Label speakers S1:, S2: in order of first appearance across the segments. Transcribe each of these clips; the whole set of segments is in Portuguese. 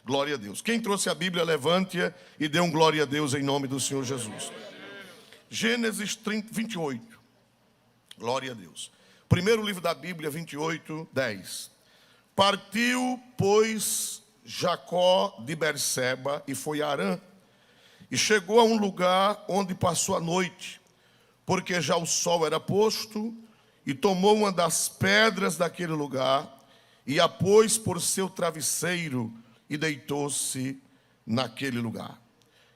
S1: Glória a Deus. Quem trouxe a Bíblia, levante-a e dê um glória a Deus em nome do Senhor Jesus. Gênesis 28. Glória a Deus. Primeiro livro da Bíblia, 28, 10. Partiu, pois, Jacó de Berseba e foi a Harã. E chegou a um lugar onde passou a noite, porque já o sol era posto, e tomou uma das pedras daquele lugar, e a pôs por seu travesseiro, e deitou-se naquele lugar.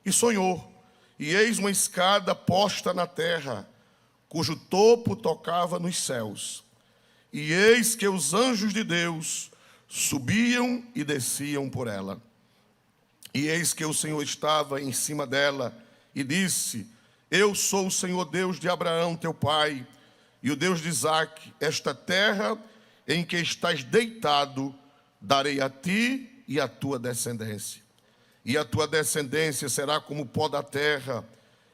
S1: E sonhou, e eis uma escada posta na terra, cujo topo tocava nos céus. E eis que os anjos de Deus subiam e desciam por ela. E eis que o Senhor estava em cima dela, e disse: Eu sou o Senhor Deus de Abraão, teu pai, e o Deus de Isaque. Esta terra em que estás deitado, darei a ti e à tua descendência. E a tua descendência será como o pó da terra,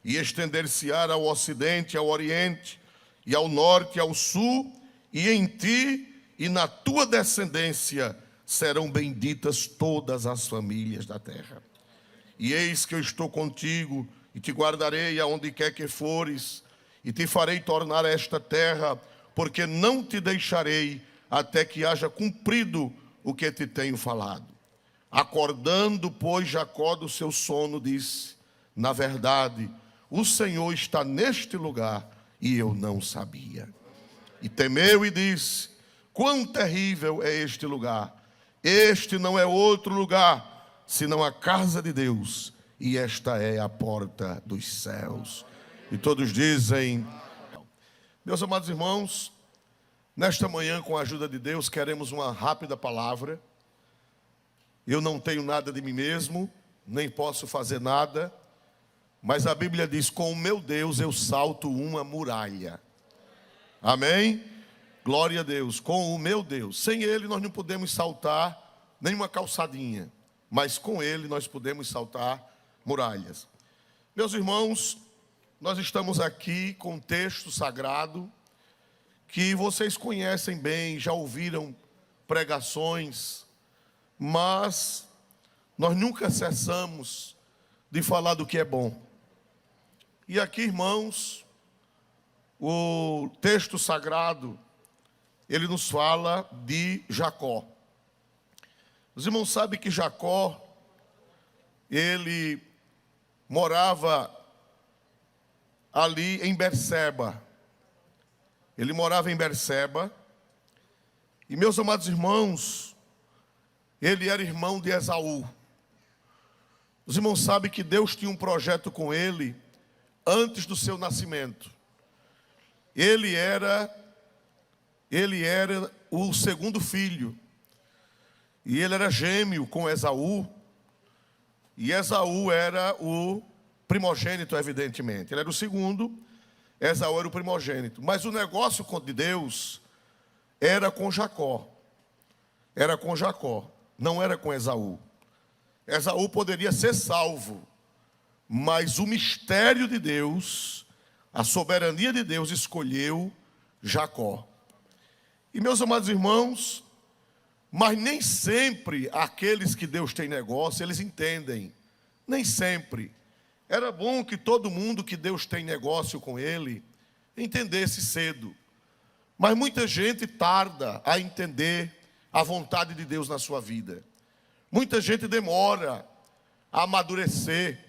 S1: e estender-se-á ao ocidente e ao oriente, e ao norte e ao sul, e em ti e na tua descendência serão benditas todas as famílias da terra. E eis que eu estou contigo, e te guardarei aonde quer que fores, e te farei tornar esta terra, porque não te deixarei até que haja cumprido o que te tenho falado. Acordando, pois, Jacó do seu sono, disse: Na verdade, o Senhor está neste lugar, e eu não sabia. E temeu e disse: Quão terrível é este lugar! Este não é outro lugar, senão a casa de Deus, e esta é a porta dos céus. E todos dizem: Meus amados irmãos, nesta manhã, com a ajuda de Deus, queremos uma rápida palavra. Eu não tenho nada de mim mesmo, nem posso fazer nada, mas a Bíblia diz: com o meu Deus eu salto uma muralha. Amém? Glória a Deus, com o meu Deus. Sem Ele nós não podemos saltar nenhuma calçadinha, mas com Ele nós podemos saltar muralhas. Meus irmãos, nós estamos aqui com um texto sagrado que vocês conhecem bem, já ouviram pregações, mas nós nunca cessamos de falar do que é bom. E aqui, irmãos, o texto sagrado, ele nos fala de Jacó. Os irmãos sabem que Jacó, ele morava ali em Berseba. Ele morava em Berseba. E, meus amados irmãos, ele era irmão de Esaú. Os irmãos sabem que Deus tinha um projeto com ele antes do seu nascimento. Ele era o segundo filho. E ele era gêmeo com Esaú. E Esaú era o primogênito, evidentemente. Ele era o segundo, Esaú era o primogênito. Mas o negócio de Deus era com Jacó. Era com Jacó, não era com Esaú. Esaú poderia ser salvo, mas o mistério de Deus, a soberania de Deus escolheu Jacó. E, meus amados irmãos, mas nem sempre aqueles que Deus tem negócio, eles entendem. Nem sempre. Era bom que todo mundo que Deus tem negócio com ele entendesse cedo. Mas muita gente tarda a entender a vontade de Deus na sua vida. Muita gente demora a amadurecer.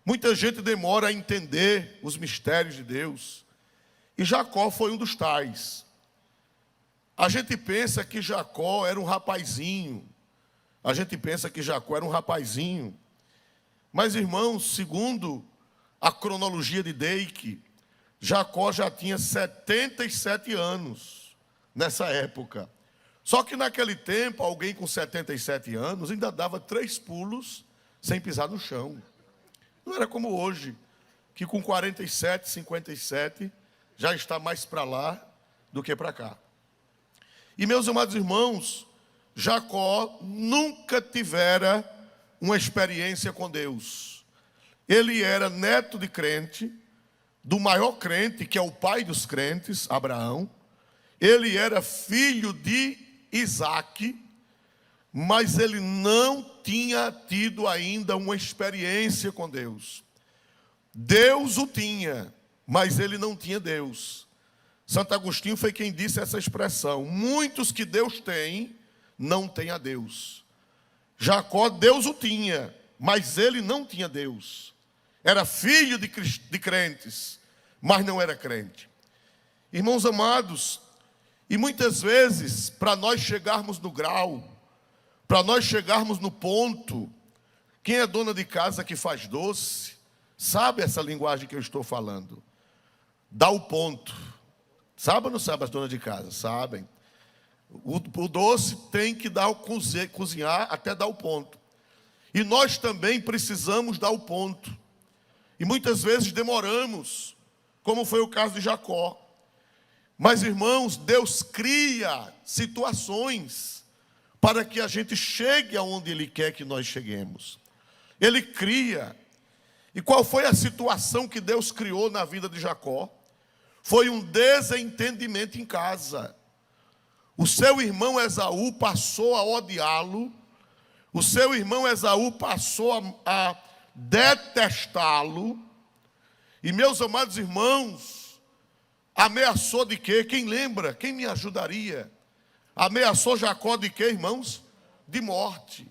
S1: Muita gente demora a entender os mistérios de Deus. E Jacó foi um dos tais. A gente pensa que Jacó era um rapazinho. Mas, irmãos, segundo a cronologia de Deik, Jacó já tinha 77 anos nessa época. Só que naquele tempo, alguém com 77 anos ainda dava 3 pulos sem pisar no chão. Não era como hoje, que com 47, 57, já está mais para lá do que para cá. E, meus amados irmãos, Jacó nunca tivera uma experiência com Deus. Ele era neto de crente, do maior crente, que é o pai dos crentes, Abraão. Ele era filho de Isaque, mas ele não tinha tido ainda uma experiência com Deus. Deus o tinha, mas ele não tinha Deus. Santo Agostinho foi quem disse essa expressão: muitos que Deus tem, não têm a Deus. Jacó, Deus o tinha, mas ele não tinha Deus. Era filho de crentes, mas não era crente. Irmãos amados, e muitas vezes, para nós chegarmos no grau, para nós chegarmos no ponto, quem é dona de casa que faz doce, sabe essa linguagem que eu estou falando? Dá o ponto. Sabe ou não sabe as donas de casa? Sabem. O doce tem que cozinhar até dar o ponto. E nós também precisamos dar o ponto. E muitas vezes demoramos, como foi o caso de Jacó. Mas, irmãos, Deus cria situações para que a gente chegue aonde Ele quer que nós cheguemos. Ele cria. E qual foi a situação que Deus criou na vida de Jacó? Foi um desentendimento em casa. O seu irmão Esaú passou a odiá-lo. O seu irmão Esaú passou a detestá-lo. E, meus amados irmãos, ameaçou de quê? Quem lembra? Quem me ajudaria? Ameaçou Jacó de quê, irmãos? De morte.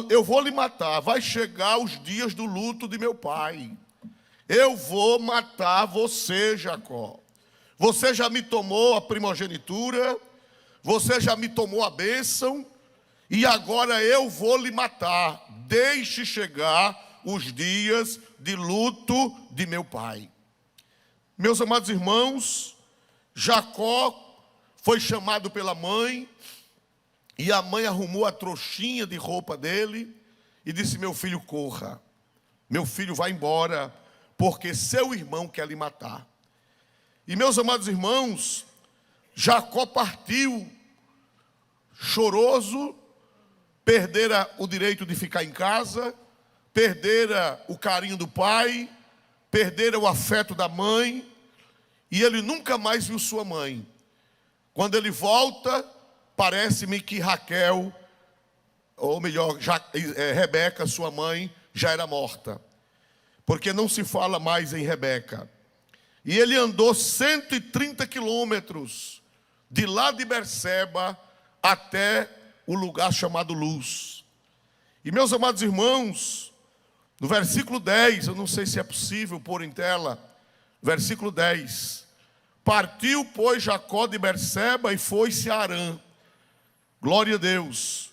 S1: Eu vou lhe matar. Vai chegar os dias do luto de meu pai. Eu vou matar você, Jacó. Você já me tomou a primogenitura, você já me tomou a bênção, e agora eu vou lhe matar. Deixe chegar os dias de luto de meu pai. Meus amados irmãos, Jacó foi chamado pela mãe, e a mãe arrumou a trouxinha de roupa dele, e disse: meu filho, corra. Meu filho, vai embora, porque seu irmão quer lhe matar. E, meus amados irmãos, Jacó partiu choroso, perdera o direito de ficar em casa, perdera o carinho do pai, perdera o afeto da mãe, e ele nunca mais viu sua mãe. Quando ele volta, parece-me que Raquel, ou melhor, Rebeca, sua mãe, já era morta, porque não se fala mais em Rebeca. E ele andou 130 quilômetros de lá de Berseba até o lugar chamado Luz. E, meus amados irmãos, no versículo 10, eu não sei se é possível pôr em tela, versículo 10: partiu, pois, Jacó de Berseba e foi-se a Harã. Glória a Deus.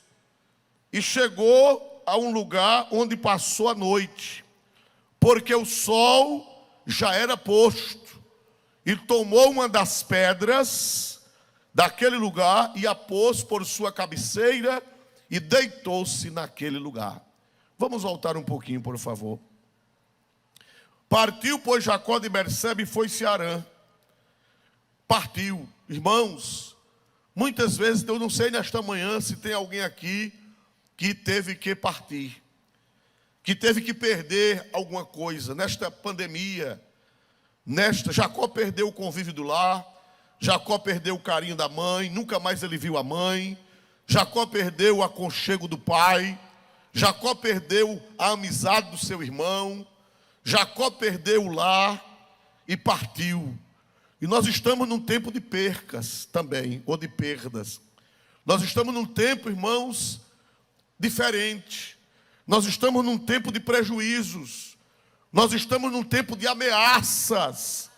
S1: E chegou a um lugar onde passou a noite, porque o sol já era posto. E tomou uma das pedras daquele lugar e a pôs por sua cabeceira e deitou-se naquele lugar. Vamos voltar um pouquinho, por favor. Partiu, pois, Jacó de Berseba e foi-se a Harã. Partiu. Irmãos, muitas vezes, eu não sei nesta manhã se tem alguém aqui que teve que partir, que teve que perder alguma coisa nesta pandemia. Jacó perdeu o convívio do lar, Jacó perdeu o carinho da mãe, nunca mais ele viu a mãe, Jacó perdeu o aconchego do pai, Jacó perdeu a amizade do seu irmão, Jacó perdeu o lar e partiu. E nós estamos num tempo de percas também, ou de perdas. Nós estamos num tempo, irmãos, diferente. Nós estamos num tempo de prejuízos. Nós estamos num tempo de ameaças.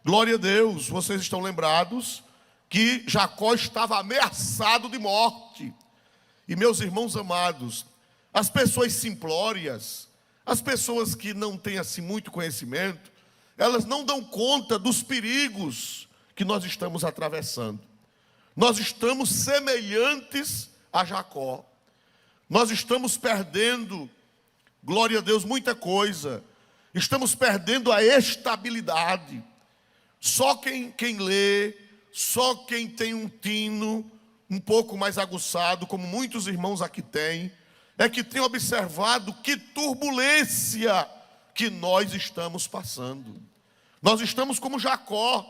S1: Glória a Deus. Vocês estão lembrados que Jacó estava ameaçado de morte. E, meus irmãos amados, as pessoas simplórias, as pessoas que não têm assim muito conhecimento, elas não dão conta dos perigos que nós estamos atravessando. Nós estamos semelhantes a Jacó. Nós estamos perdendo, glória a Deus, muita coisa. Estamos perdendo a estabilidade. Só quem lê, só quem tem um tino um pouco mais aguçado, como muitos irmãos aqui têm, é que tem observado que turbulência que nós estamos passando. Nós estamos como Jacó,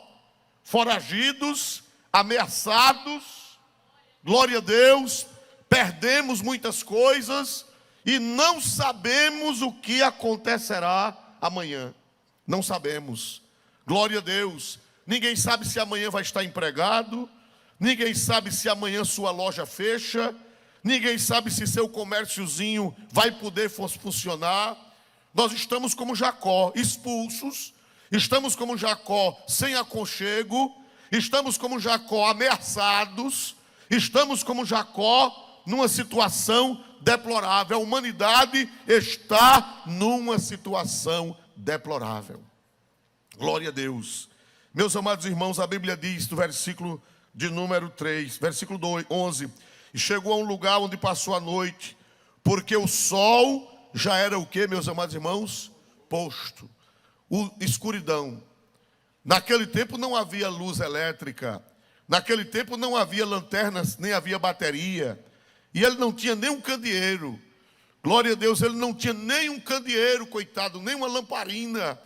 S1: foragidos, ameaçados. glória a Deus, perdemos muitas coisas e não sabemos o que acontecerá amanhã. Não sabemos. Glória a Deus. Ninguém sabe se amanhã vai estar empregado. Ninguém sabe se amanhã sua loja fecha. Ninguém sabe se seu comérciozinho vai poder funcionar. Nós estamos como Jacó, expulsos. Estamos como Jacó, sem aconchego. Estamos como Jacó, ameaçados. Estamos como Jacó, numa situação deplorável. A humanidade está numa situação deplorável. Glória a Deus. Meus amados irmãos, a Bíblia diz, no versículo de número 3, versículo 11: e chegou a um lugar onde passou a noite, porque o sol já era o que, meus amados irmãos? Posto. Escuridão. Naquele tempo não havia luz elétrica. Naquele tempo não havia lanternas, nem havia bateria. E ele não tinha nem um candeeiro. Glória a Deus, ele não tinha nem um candeeiro, coitado, nem uma lamparina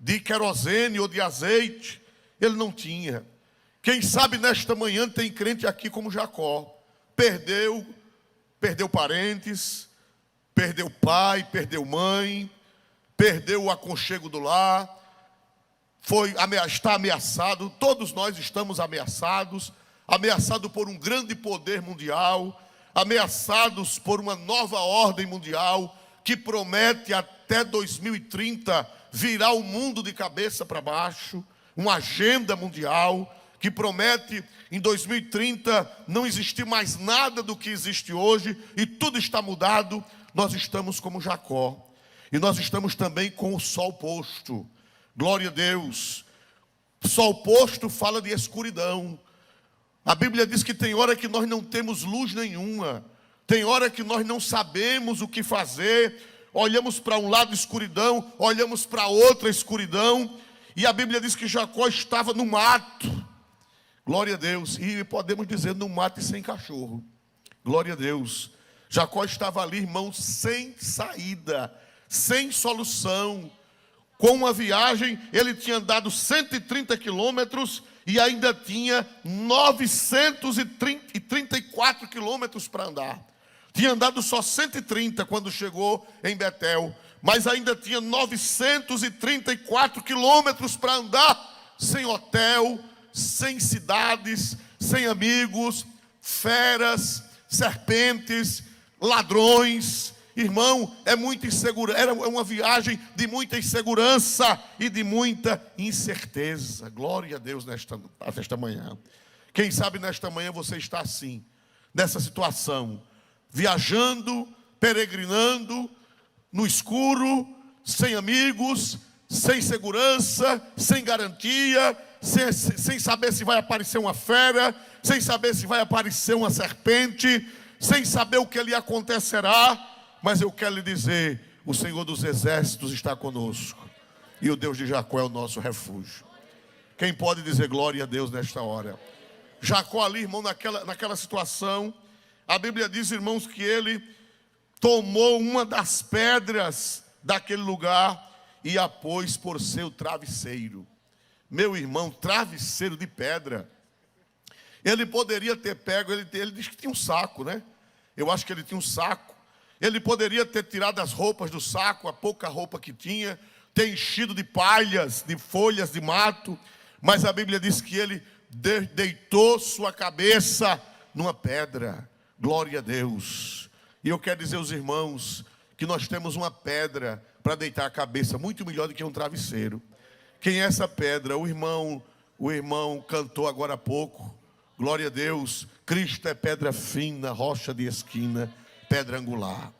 S1: de querosene ou de azeite. Ele não tinha. Quem sabe nesta manhã tem crente aqui como Jacó. Perdeu parentes, perdeu pai, perdeu mãe, perdeu o aconchego do lar, está ameaçado. Todos nós estamos ameaçados, ameaçados por um grande poder mundial, ameaçados por uma nova ordem mundial que promete até 2030 virar o mundo de cabeça para baixo, uma agenda mundial que promete em 2030 não existir mais nada do que existe hoje e tudo está mudado. Nós estamos como Jacó e nós estamos também com o sol posto. Glória a Deus. Sol posto fala de escuridão. A Bíblia diz que tem hora que nós não temos luz nenhuma. Tem hora que nós não sabemos o que fazer. Olhamos para um lado escuridão, olhamos para outra escuridão. E a Bíblia diz que Jacó estava no mato. Glória a Deus. E podemos dizer no mato e sem cachorro. Glória a Deus. Jacó estava ali, irmãos, sem saída, sem solução. Com uma viagem, ele tinha andado 130 quilômetros e ainda tinha 934 quilômetros para andar. Tinha andado só 130 quando chegou em Betel, mas ainda tinha 934 quilômetros para andar, sem hotel, sem cidades, sem amigos, feras, serpentes, ladrões. Irmão, é muita insegurança. Era uma viagem de muita insegurança e de muita incerteza. Glória a Deus nesta manhã. Quem sabe nesta manhã você está assim, nessa situação, viajando, peregrinando, no escuro, sem amigos, sem segurança, sem garantia, sem saber se vai aparecer uma fera, sem saber se vai aparecer uma serpente, sem saber o que lhe acontecerá. Mas eu quero lhe dizer, o Senhor dos Exércitos está conosco. E o Deus de Jacó é o nosso refúgio. Quem pode dizer glória a Deus nesta hora? Jacó ali, irmão, naquela situação, a Bíblia diz, irmãos, que ele tomou uma das pedras daquele lugar e a pôs por seu travesseiro. Meu irmão, travesseiro de pedra. Ele poderia ter pego, ele disse que tinha um saco, né? Eu acho que ele tinha um saco. Ele poderia ter tirado as roupas do saco, a pouca roupa que tinha, ter enchido de palhas, de folhas de mato, mas a Bíblia diz que ele deitou sua cabeça numa pedra. Glória a Deus. E eu quero dizer aos irmãos que nós temos uma pedra para deitar a cabeça, muito melhor do que um travesseiro. Quem é essa pedra? O irmão cantou agora há pouco. Glória a Deus. Cristo é pedra fina, rocha de esquina, pedra angular.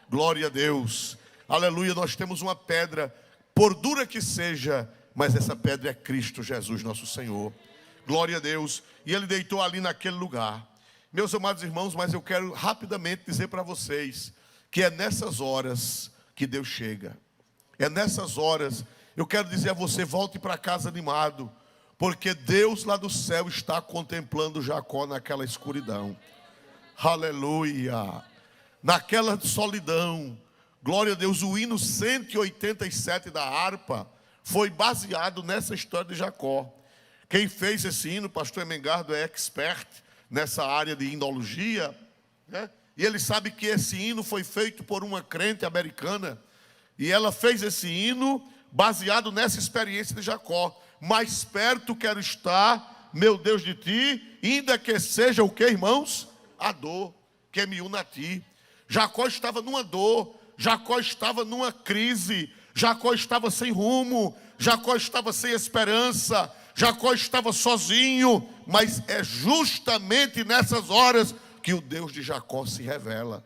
S1: Glória a Deus. Aleluia, nós temos uma pedra, por dura que seja, mas essa pedra é Cristo Jesus, nosso Senhor. Glória a Deus. E ele deitou ali naquele lugar. Meus amados irmãos, mas eu quero rapidamente dizer para vocês que é nessas horas que Deus chega. É nessas horas, eu quero dizer a você, volte para casa animado, porque Deus lá do céu está contemplando Jacó naquela escuridão. Aleluia. Naquela solidão. Glória a Deus. O hino 187 da harpa foi baseado nessa história de Jacó. Quem fez esse hino, pastor Emengardo, é expert nessa área de himnologia, né? E ele sabe que esse hino foi feito por uma crente americana, e ela fez esse hino baseado nessa experiência de Jacó. Mais perto quero estar, meu Deus, de ti, ainda que seja o que, irmãos? A dor que me une a ti. Jacó estava numa dor, Jacó estava numa crise, Jacó estava sem rumo, Jacó estava sem esperança, Jacó estava sozinho, mas é justamente nessas horas que o Deus de Jacó se revela.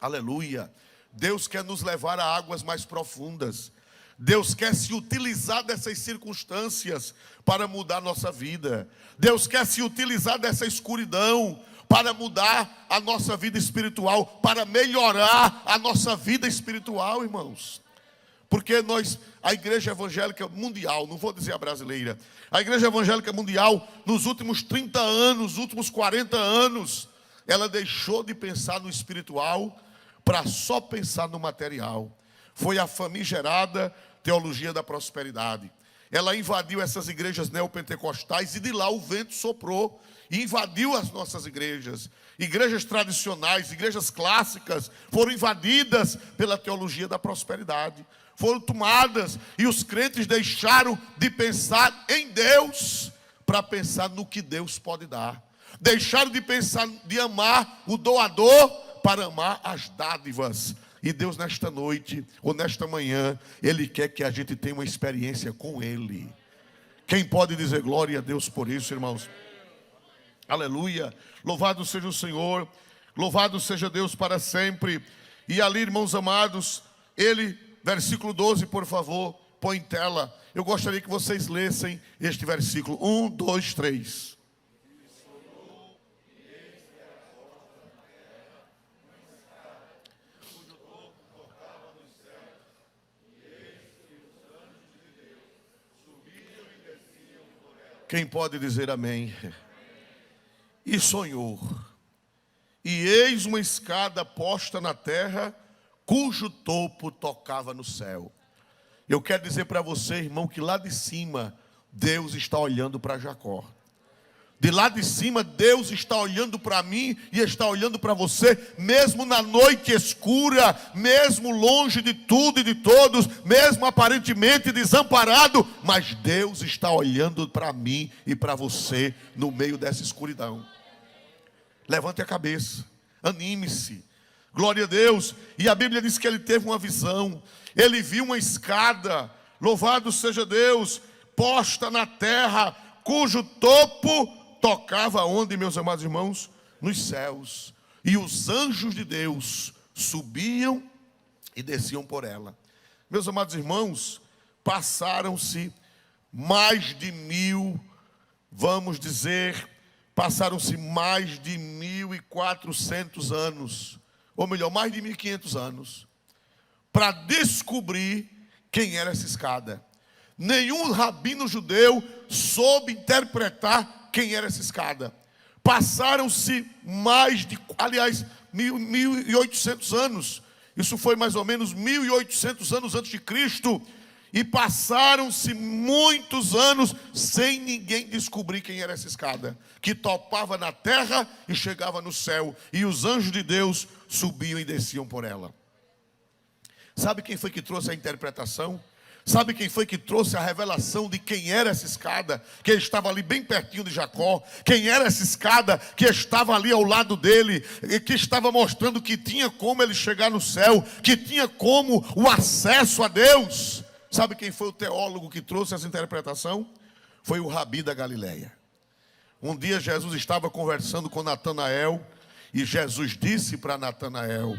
S1: Aleluia. Deus quer nos levar a águas mais profundas. Deus quer se utilizar dessas circunstâncias para mudar nossa vida. Deus quer se utilizar dessa escuridão para mudar a nossa vida espiritual, para melhorar a nossa vida espiritual, irmãos. Porque a igreja evangélica mundial, não vou dizer a brasileira, a igreja evangélica mundial, nos últimos 30 anos, nos últimos 40 anos, ela deixou de pensar no espiritual para só pensar no material. Foi a famigerada teologia da prosperidade. Ela invadiu essas igrejas neopentecostais e de lá o vento soprou e invadiu as nossas igrejas. Igrejas tradicionais, igrejas clássicas foram invadidas pela teologia da prosperidade. Foram tomadas e os crentes deixaram de pensar em Deus para pensar no que Deus pode dar. Deixaram de pensar, de amar o doador para amar as dádivas. E Deus nesta noite, ou nesta manhã, Ele quer que a gente tenha uma experiência com Ele. Quem pode dizer glória a Deus por isso, irmãos? Aleluia, louvado seja o Senhor, louvado seja Deus para sempre. E ali, irmãos amados, versículo 12, por favor, põe em tela. Eu gostaria que vocês lessem este versículo, 1, 2, 3. Quem pode dizer amém? E sonhou, e eis uma escada posta na terra, cujo topo tocava no céu. Eu quero dizer para você, irmão, que lá de cima, Deus está olhando para Jacó. De lá de cima, Deus está olhando para mim e está olhando para você, mesmo na noite escura, mesmo longe de tudo e de todos, mesmo aparentemente desamparado, mas Deus está olhando para mim e para você no meio dessa escuridão. Levante a cabeça, anime-se, glória a Deus. E a Bíblia diz que ele teve uma visão, ele viu uma escada, louvado seja Deus, posta na terra, cujo topo tocava onde, meus amados irmãos? Nos céus. E os anjos de Deus subiam e desciam por ela. Meus amados irmãos, passaram-se mais de 1000, vamos dizer, passaram-se mais de 1400 anos, ou melhor, mais de 1500 anos, para descobrir quem era essa escada. Nenhum rabino judeu soube interpretar quem era essa escada. Passaram-se mais de, 1800 anos. Isso foi mais ou menos 1800 anos antes de Cristo. E passaram-se muitos anos sem ninguém descobrir quem era essa escada, que topava na terra e chegava no céu. E os anjos de Deus subiam e desciam por ela. Sabe quem foi que trouxe a interpretação? Sabe quem foi que trouxe a revelação de quem era essa escada, que estava ali bem pertinho de Jacó? Quem era essa escada que estava ali ao lado dele, e que estava mostrando que tinha como ele chegar no céu, que tinha como o acesso a Deus? Sabe quem foi o teólogo que trouxe essa interpretação? Foi o Rabi da Galileia. Um dia Jesus estava conversando com Natanael, e Jesus disse para Natanael,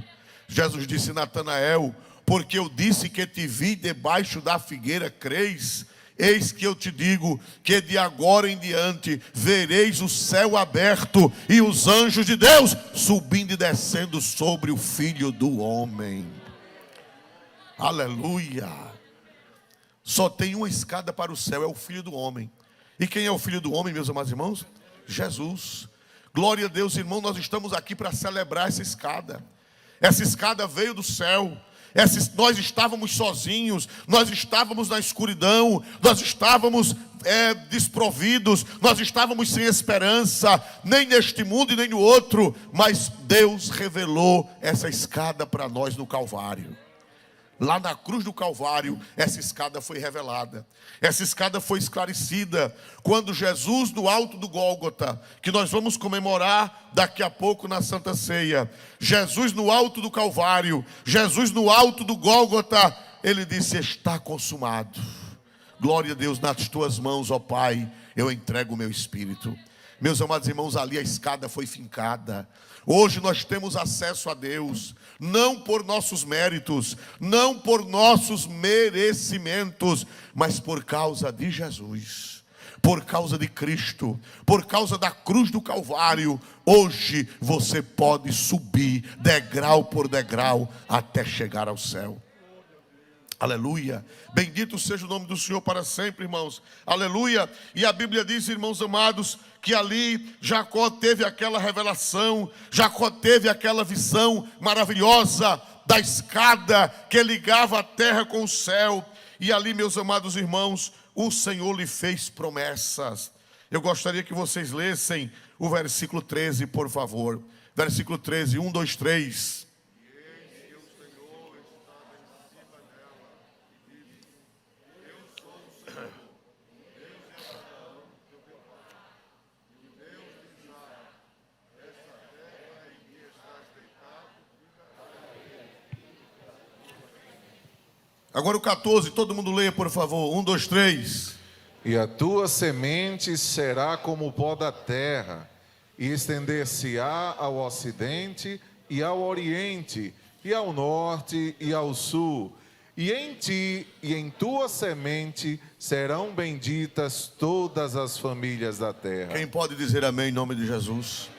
S1: Natanael, porque eu disse que te vi debaixo da figueira, creis? Eis que eu te digo que de agora em diante vereis o céu aberto e os anjos de Deus subindo e descendo sobre o Filho do Homem. Aleluia! Só tem uma escada para o céu, é o Filho do Homem. E quem é o Filho do Homem, meus amados irmãos? Jesus. Glória a Deus, irmão, nós estamos aqui para celebrar essa escada. Essa escada veio do céu. Nós estávamos sozinhos, nós estávamos na escuridão, nós estávamos desprovidos, nós estávamos sem esperança, nem neste mundo e nem no outro, mas Deus revelou essa escada para nós no Calvário. Lá na cruz do Calvário, essa escada foi revelada. Essa escada foi esclarecida quando Jesus, no alto do Gólgota, que nós vamos comemorar daqui a pouco na Santa Ceia, Jesus no alto do Calvário, Jesus no alto do Gólgota, ele disse: está consumado. Glória a Deus, nas tuas mãos, ó Pai, eu entrego o meu espírito. Meus amados irmãos, ali a escada foi fincada. Hoje nós temos acesso a Deus, não por nossos méritos, não por nossos merecimentos, mas por causa de Jesus, por causa de Cristo, por causa da cruz do Calvário. Hoje você pode subir degrau por degrau até chegar ao céu. Aleluia, bendito seja o nome do Senhor para sempre, irmãos, aleluia. E a Bíblia diz, irmãos amados, que ali Jacó teve aquela revelação, Jacó teve aquela visão maravilhosa da escada que ligava a terra com o céu. E ali, meus amados irmãos, o Senhor lhe fez promessas. Eu gostaria que vocês lessem o versículo 13, por favor. Versículo 13, 1, 2, 3. Agora o 14, todo mundo leia, por favor. 1, 2, 3.
S2: E a tua semente será como o pó da terra, e estender-se-á ao ocidente e ao oriente, e ao norte e ao sul. E em ti e em tua semente serão benditas todas as famílias da terra.
S1: Quem pode dizer amém em nome de Jesus?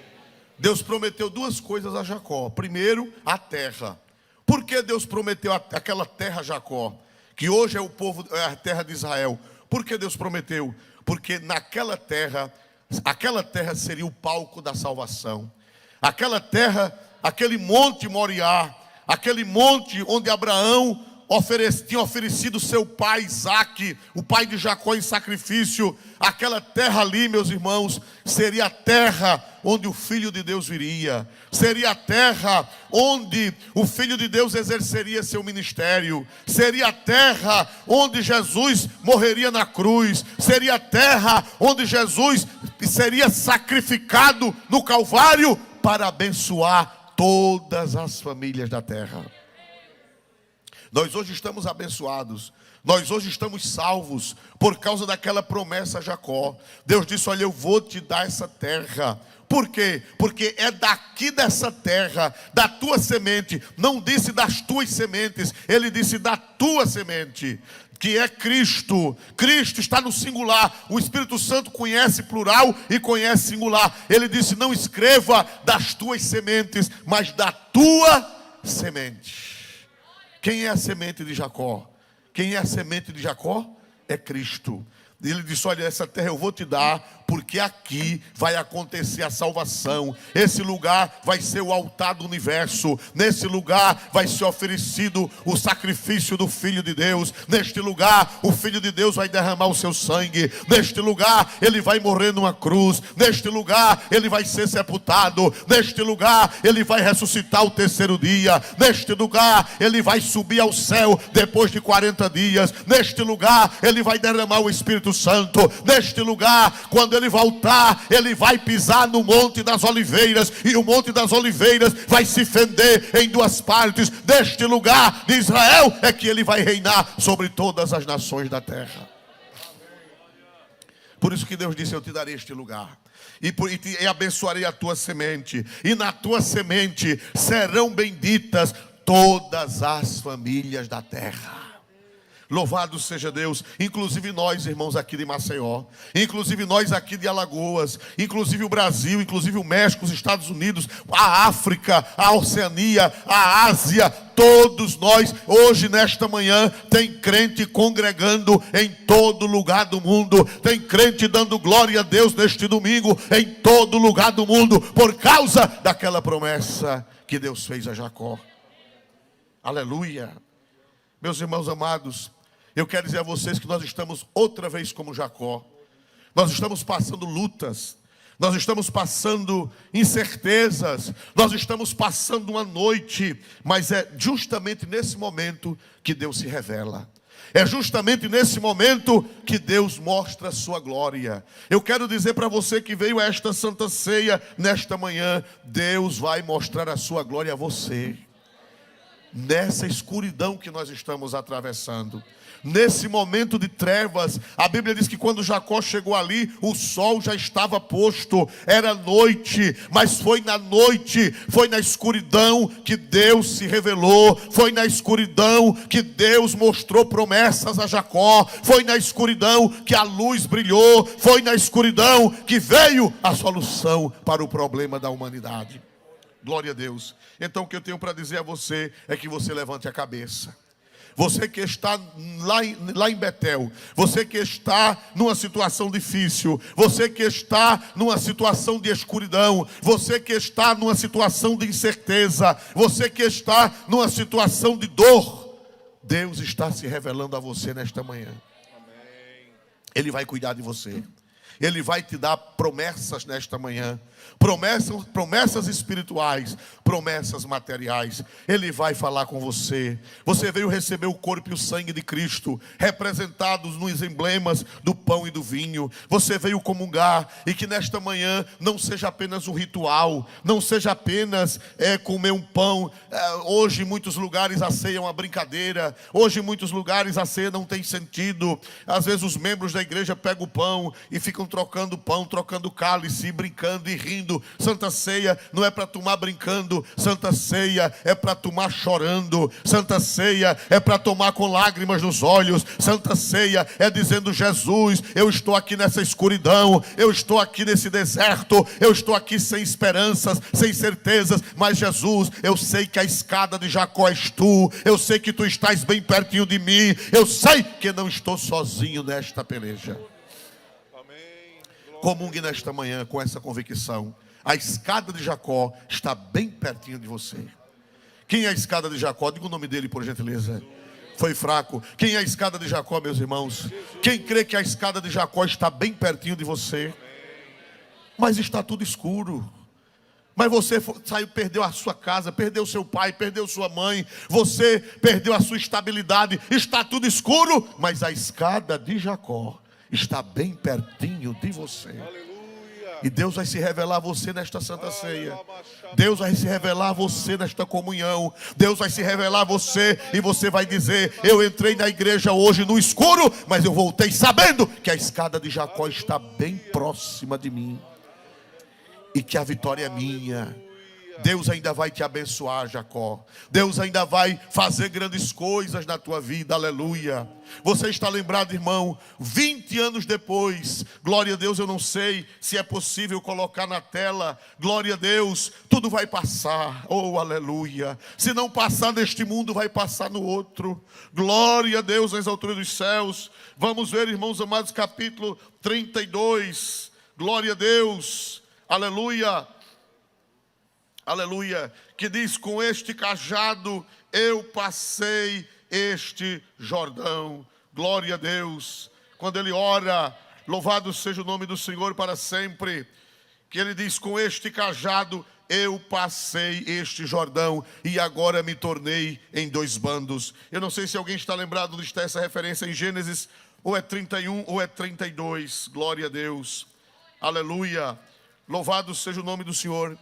S1: Deus prometeu duas coisas a Jacó. Primeiro, a terra. Por que Deus prometeu aquela terra a Jacó? Que hoje é é a terra de Israel. Por que Deus prometeu? Porque naquela terra, aquela terra seria o palco da salvação. Aquela terra, aquele monte Moriá, aquele monte onde Abraão tinha oferecido seu pai Isaque, o pai de Jacó, em sacrifício. Aquela terra ali, meus irmãos, seria a terra onde o Filho de Deus viria. Seria a terra onde o Filho de Deus exerceria seu ministério. Seria a terra onde Jesus morreria na cruz. Seria a terra onde Jesus seria sacrificado no Calvário para abençoar todas as famílias da terra. Nós hoje estamos abençoados, nós hoje estamos salvos por causa daquela promessa a Jacó. Deus disse: olha, eu vou te dar essa terra. Por quê? Porque é daqui dessa terra, da tua semente. Não disse das tuas sementes, ele disse da tua semente, que é Cristo. Cristo está no singular. O Espírito Santo conhece plural e conhece singular. Ele disse: não escreva das tuas sementes, mas da tua semente. Quem é a semente de Jacó? Quem é a semente de Jacó? É Cristo. Ele disse: olha, essa terra eu vou te dar, porque aqui vai acontecer a salvação. Esse lugar vai ser o altar do universo. Nesse lugar vai ser oferecido o sacrifício do Filho de Deus. Neste lugar o Filho de Deus vai derramar o seu sangue. Neste lugar ele vai morrer numa cruz. Neste lugar ele vai ser sepultado. Neste lugar ele vai ressuscitar o terceiro dia. Neste lugar ele vai subir ao céu depois de 40 dias. Neste lugar ele vai derramar o Espírito Santo. Neste lugar, quando ele voltar, ele vai pisar no Monte das Oliveiras, e o Monte das Oliveiras vai se fender em duas partes. Neste lugar de Israel é que ele vai reinar sobre todas as nações da terra. Por isso que Deus disse: eu te darei este lugar, e abençoarei a tua semente, e na tua semente serão benditas todas as famílias da terra. Louvado seja Deus. Inclusive nós, irmãos, aqui de Maceió, inclusive nós aqui de Alagoas, inclusive o Brasil, inclusive o México, os Estados Unidos, a África, a Oceania, a Ásia, todos nós, hoje nesta manhã, tem crente congregando em todo lugar do mundo, tem crente dando glória a Deus neste domingo em todo lugar do mundo, por causa daquela promessa que Deus fez a Jacó. Aleluia. Meus irmãos amados, Eu quero dizer a vocês que nós estamos outra vez como Jacó. Nós estamos passando lutas. Nós estamos passando incertezas. Nós estamos passando uma noite. Mas é justamente nesse momento que Deus se revela. É justamente nesse momento que Deus mostra a sua glória. Eu quero dizer para você que veio a esta Santa Ceia nesta manhã, Deus vai mostrar a sua glória a você. Nessa escuridão que nós estamos atravessando, nesse momento de trevas, a Bíblia diz que quando Jacó chegou ali, o sol já estava posto, era noite, mas foi na noite, foi na escuridão que Deus se revelou, foi na escuridão que Deus mostrou promessas a Jacó, foi na escuridão que a luz brilhou, foi na escuridão que veio a solução para o problema da humanidade. Glória a Deus. Então o que eu tenho para dizer a você é que você levante a cabeça. Você que está lá em Betel, você que está numa situação difícil, você que está numa situação de escuridão, você que está numa situação de incerteza, você que está numa situação de dor, Deus está se revelando a você nesta manhã. Ele vai cuidar de você. Ele vai te dar promessas nesta manhã. Promessas espirituais, promessas materiais. Ele vai falar com você. Você veio receber o corpo e o sangue de Cristo, representados nos emblemas do pão e do vinho. Você veio comungar, e que nesta manhã não seja apenas um ritual, não seja apenas comer um pão. Hoje em muitos lugares a ceia é uma brincadeira. Hoje em muitos lugares a ceia não tem sentido. Às vezes os membros da igreja pegam o pão e ficam trocando pão, trocando cálice, brincando e rindo. Santa Ceia não é para tomar brincando. Santa Ceia é para tomar chorando. Santa Ceia é para tomar com lágrimas nos olhos. Santa Ceia é dizendo: Jesus, eu estou aqui nessa escuridão, eu estou aqui nesse deserto, eu estou aqui sem esperanças, sem certezas, mas Jesus, eu sei que a escada de Jacó és tu, eu sei que tu estás bem pertinho de mim, eu sei que não estou sozinho nesta peleja. Comungue nesta manhã com essa convicção. A escada de Jacó está bem pertinho de você. Quem é a escada de Jacó? Diga o nome dele, por gentileza. Foi fraco. Quem é a escada de Jacó, meus irmãos? Quem crê que a escada de Jacó está bem pertinho de você? Mas está tudo escuro. Mas você saiu, perdeu a sua casa, perdeu seu pai, perdeu sua mãe, você perdeu a sua estabilidade, está tudo escuro, mas a escada de Jacó está bem pertinho de você. E Deus vai se revelar a você nesta Santa Ceia. Deus vai se revelar a você nesta comunhão. Deus vai se revelar a você e você vai dizer: eu entrei na igreja hoje no escuro, mas eu voltei sabendo que a escada de Jacó está bem próxima de mim e que a vitória é minha. Deus ainda vai te abençoar, Jacó. Deus ainda vai fazer grandes coisas na tua vida, aleluia. Você está lembrado, irmão, 20 anos depois, glória a Deus, eu não sei se é possível colocar na tela, glória a Deus, tudo vai passar, oh aleluia. Se não passar neste mundo, vai passar no outro. Glória a Deus nas alturas dos céus. Vamos ver, irmãos amados, capítulo 32, glória a Deus, aleluia. Aleluia, que diz: com este cajado eu passei este Jordão. Glória a Deus. Quando ele ora, louvado seja o nome do Senhor para sempre, que ele diz: com este cajado eu passei este Jordão e agora me tornei em dois bandos. Eu não sei se alguém está lembrado onde está essa referência em Gênesis, ou é 31 ou é 32. Glória a Deus. Aleluia. Louvado seja o nome do Senhor.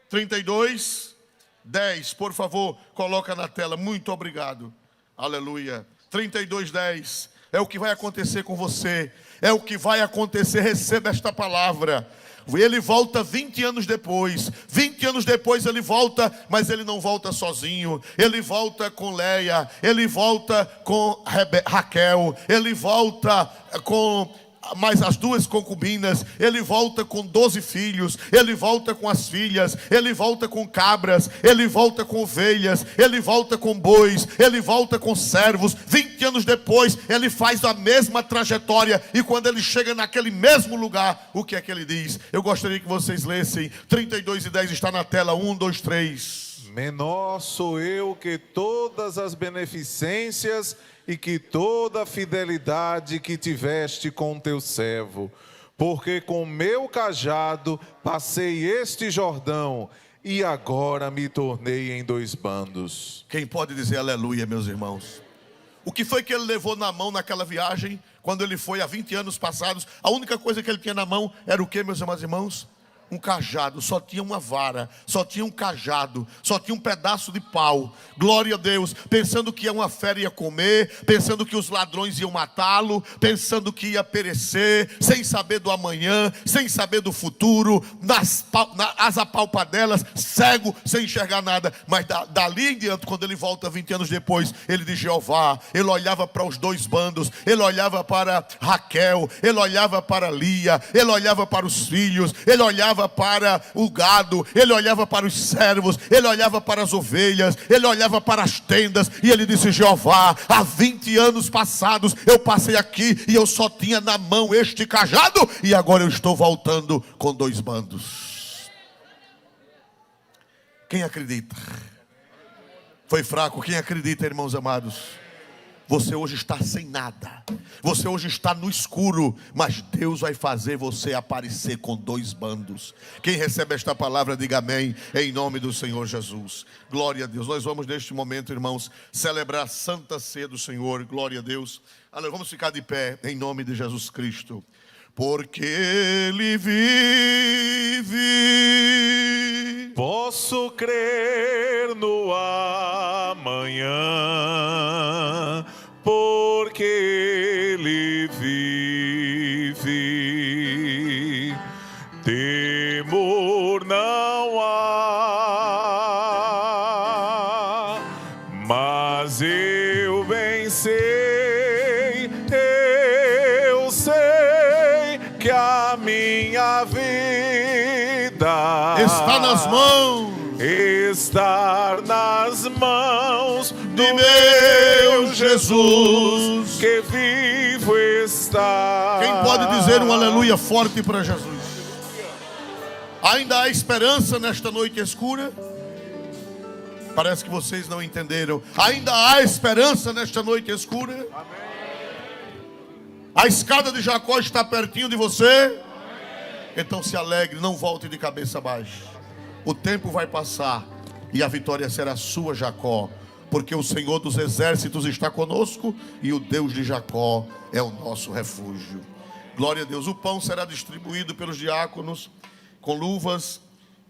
S1: 32, 10, por favor, coloca na tela, muito obrigado, aleluia. 32, 10, é o que vai acontecer com você, é o que vai acontecer, receba esta palavra. Ele volta 20 anos depois, 20 anos depois ele volta, mas ele não volta sozinho, ele volta com Leia, ele volta com Raquel, ele volta com mais as duas concubinas, ele volta com 12 filhos, ele volta com as filhas, ele volta com cabras, ele volta com ovelhas, ele volta com bois, ele volta com servos. 20 anos depois, ele faz a mesma trajetória, e quando ele chega naquele mesmo lugar, o que é que ele diz? Eu gostaria que vocês lessem, 32 e 10 está na tela, 1, 2, 3.
S2: menor sou eu que todas as beneficências e que toda a fidelidade que tiveste com teu servo. Porque com meu cajado passei este Jordão e agora me tornei em 2 bandos.
S1: Quem pode dizer aleluia, meus irmãos? O que foi que ele levou na mão naquela viagem, quando ele foi há 20 anos passados? A única coisa que ele tinha na mão era o que, meus amados irmãos? Um cajado, só tinha uma vara, só tinha um cajado, só tinha um pedaço de pau. Glória a Deus, pensando que uma fera ia comer, pensando que os ladrões iam matá-lo, pensando que ia perecer, sem saber do amanhã, sem saber do futuro, as apalpadelas, cego, sem enxergar nada. Mas dali em diante, quando ele volta 20 anos depois, ele de Jeová, ele olhava para os 2 bandos, ele olhava para Raquel, ele olhava para Lia, ele olhava para os filhos, ele olhava para o gado, ele olhava para os servos, ele olhava para as ovelhas, ele olhava para as tendas, e ele disse: Jeová, há 20 anos passados eu passei aqui e eu só tinha na mão este cajado, e agora eu estou voltando com 2 bandos. Quem acredita? Foi fraco? Quem acredita, irmãos amados? Você hoje está sem nada, você hoje está no escuro, mas Deus vai fazer você aparecer com 2 bandos. Quem recebe esta palavra, diga amém, em nome do Senhor Jesus. Glória a Deus. Nós vamos neste momento, irmãos, celebrar a Santa Ceia do Senhor. Glória a Deus. Vamos ficar de pé em nome de Jesus Cristo. Porque Ele vive,
S2: posso crer no amanhã, porque Ele vive, temor não há, mas eu bem sei, eu sei que a minha vida
S1: está nas mãos,
S2: estar nas mãos do
S1: meu Jesus,
S2: que vivo está.
S1: Quem pode dizer um aleluia forte para Jesus? Ainda há esperança nesta noite escura? Parece que vocês não entenderam. Ainda há esperança nesta noite escura? A escada de Jacó está pertinho de você? Então se alegre, não volte de cabeça baixa. O tempo vai passar e a vitória será sua, Jacó, porque o Senhor dos exércitos está conosco e o Deus de Jacó é o nosso refúgio. Glória a Deus. O pão será distribuído pelos diáconos com luvas.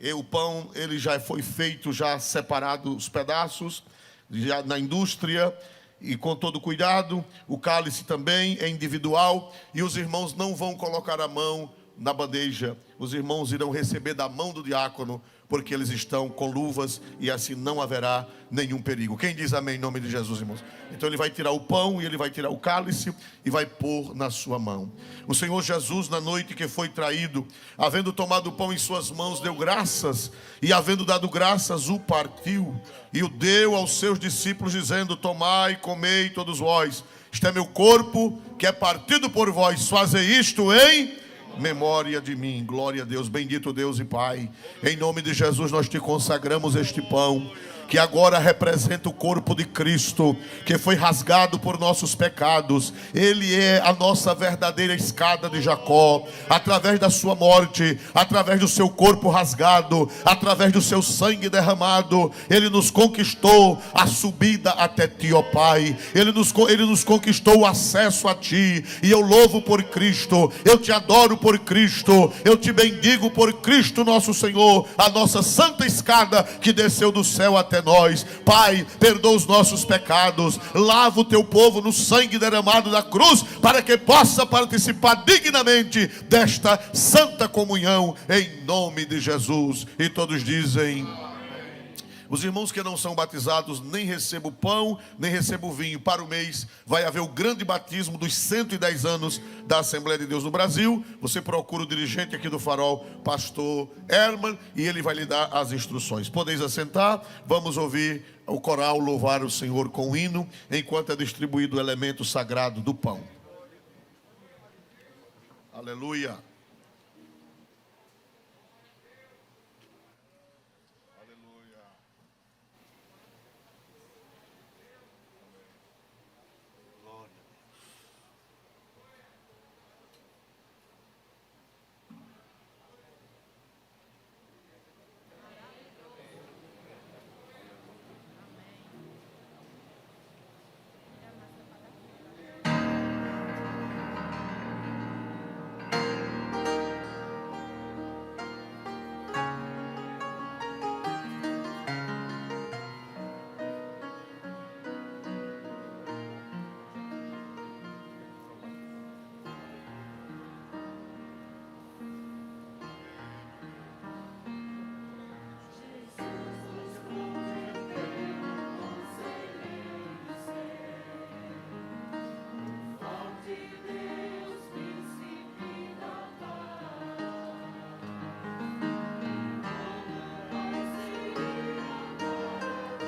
S1: E o pão, ele já foi feito, já separado os pedaços, já na indústria, e com todo cuidado. O cálice também é individual, e os irmãos não vão colocar a mão na bandeja. Os irmãos irão receber da mão do diácono, porque eles estão com luvas e assim não haverá nenhum perigo. Quem diz amém em nome de Jesus, irmãos? Então ele vai tirar o pão e ele vai tirar o cálice e vai pôr na sua mão. O Senhor Jesus, na noite que foi traído, havendo tomado o pão em suas mãos, deu graças, e havendo dado graças, o partiu e o deu aos seus discípulos, dizendo: tomai, comei todos vós, este é meu corpo que é partido por vós, fazei isto em memória de mim. Glória a Deus. Bendito Deus e Pai, em nome de Jesus nós te consagramos este pão, que agora representa o corpo de Cristo, que foi rasgado por nossos pecados. Ele é a nossa verdadeira escada de Jacó. Através da sua morte, através do seu corpo rasgado, através do seu sangue derramado, Ele nos conquistou a subida até Ti, ó Pai. Ele nos conquistou o acesso a Ti. E eu louvo por Cristo, eu te adoro por Cristo, eu te bendigo por Cristo nosso Senhor, a nossa santa escada que desceu do céu até nós. Pai, perdoa os nossos pecados, lava o teu povo no sangue derramado da cruz, para que possa participar dignamente desta santa comunhão, em nome de Jesus. E todos dizem: os irmãos que não são batizados nem recebam pão, nem recebam vinho. Para o mês vai haver o grande batismo dos 110 anos da Assembleia de Deus no Brasil. Você procura o dirigente aqui do Farol, pastor Herman, e ele vai lhe dar as instruções. Podeis assentar, vamos ouvir o coral louvar o Senhor com o hino, enquanto é distribuído o elemento sagrado do pão. Aleluia.